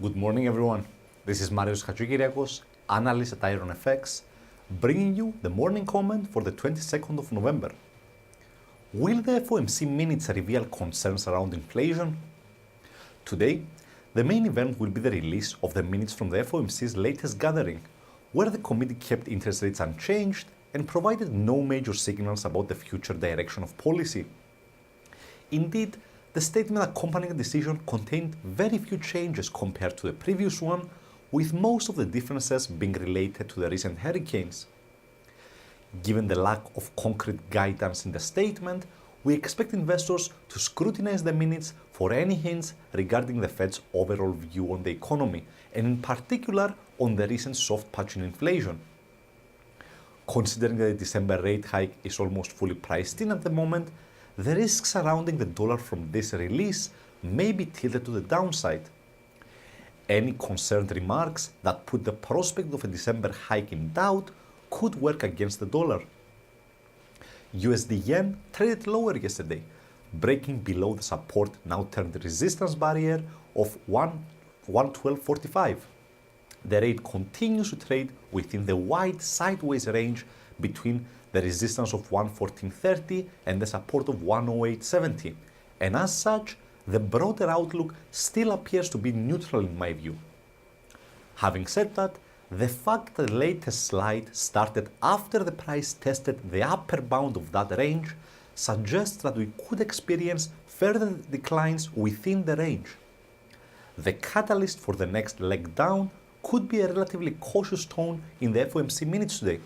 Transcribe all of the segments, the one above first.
Good morning, everyone. This is Hadjikyriacos, analyst at IronFX, bringing you the morning comment for the 22nd of November. Will the FOMC minutes reveal concerns around inflation? Today, the main event will be the release of the minutes from the FOMC's latest gathering, where the committee kept interest rates unchanged and provided no major signals about the future direction of policy. Indeed, the statement accompanying the decision contained very few changes compared to the previous one, with most of the differences being related to the recent hurricanes. Given the lack of concrete guidance in the statement, we expect investors to scrutinize the minutes for any hints regarding the Fed's overall view on the economy, and in particular on the recent soft patch in inflation. Considering that the December rate hike is almost fully priced in at the moment, the risks surrounding the dollar from this release may be tilted to the downside. Any concerned remarks that put the prospect of a December hike in doubt could work against the dollar. USD yen traded lower yesterday, breaking below the support now turned resistance barrier of 112.45. The rate continues to trade within the wide sideways range between the resistance of 114.30 and the support of 108.70, and as such, the broader outlook still appears to be neutral in my view. Having said that, the fact that the latest slide started after the price tested the upper bound of that range suggests that we could experience further declines within the range. The catalyst for the next leg down could be a relatively cautious tone in the FOMC minutes today.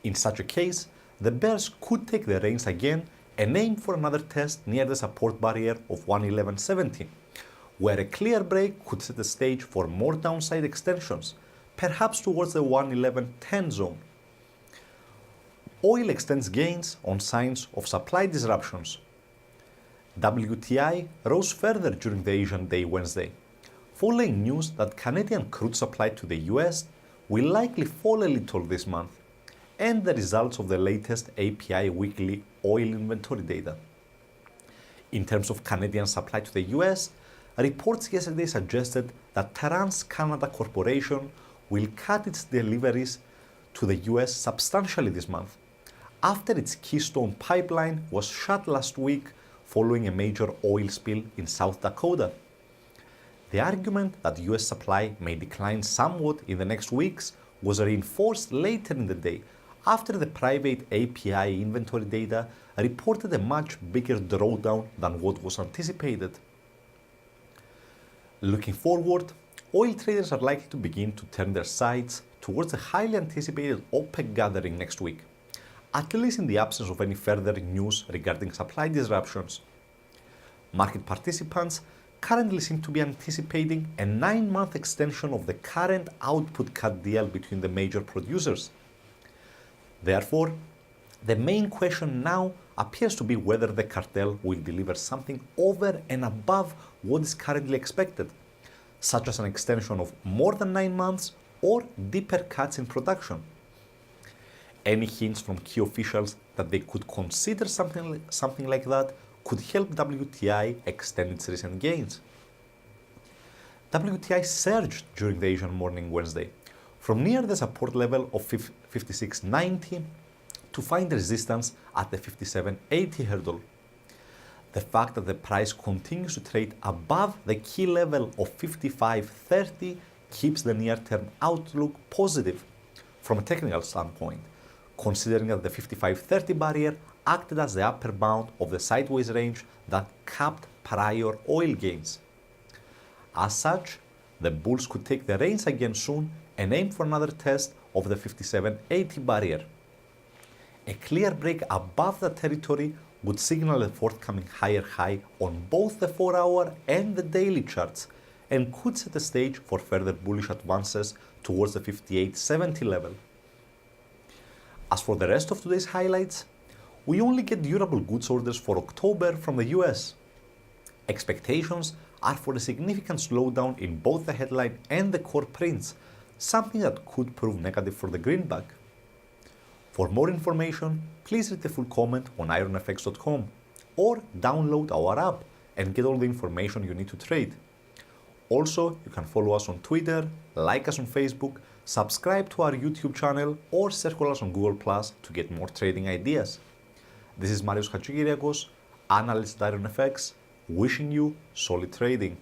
In such a case, the bears could take the reins again and aim for another test near the support barrier of 111.70, where a clear break could set the stage for more downside extensions, perhaps towards the 111.10 zone. Oil extends gains on signs of supply disruptions. WTI rose further during the Asian Day Wednesday, following news that Canadian crude supply to the US will likely fall a little this month, and the results of the latest API weekly oil inventory data. In terms of Canadian supply to the US, reports yesterday suggested that TransCanada Corporation will cut its deliveries to the US substantially this month, after its Keystone pipeline was shut last week following a major oil spill in South Dakota. The argument that US supply may decline somewhat in the next weeks was reinforced later in the day after the private API inventory data reported a much bigger drawdown than what was anticipated. Looking forward, oil traders are likely to begin to turn their sights towards the highly anticipated OPEC gathering next week, at least in the absence of any further news regarding supply disruptions. Market participants currently seem to be anticipating a 9-month extension of the current output cut deal between the major producers. Therefore, the main question now appears to be whether the cartel will deliver something over and above what is currently expected, such as an extension of more than 9 months or deeper cuts in production. Any hints from key officials that they could consider something like that could help WTI extend its recent gains. WTI surged during the Asian morning Wednesday, from near the support level of 56.90 to find resistance at the 57.80 hurdle. The fact that the price continues to trade above the key level of 55.30 keeps the near-term outlook positive from a technical standpoint, considering that the 55.30 barrier acted as the upper bound of the sideways range that capped prior oil gains. As such, the bulls could take the reins again soon and aim for another test of the 57.80 barrier. A clear break above that territory would signal a forthcoming higher high on both the 4-hour and the daily charts, and could set the stage for further bullish advances towards the 58.70 level. As for the rest of today's highlights, we only get durable goods orders for October from the US. Expectations are for a significant slowdown in both the headline and the core prints, something that could prove negative for the greenback. For more information, please read the full comment on ironfx.com or download our app and get all the information you need to trade. Also, you can follow us on Twitter, like us on Facebook, subscribe to our YouTube channel, or circle us on Google Plus to get more trading ideas. This is Hadjikyriacos, analyst at IronFX, wishing you solid trading.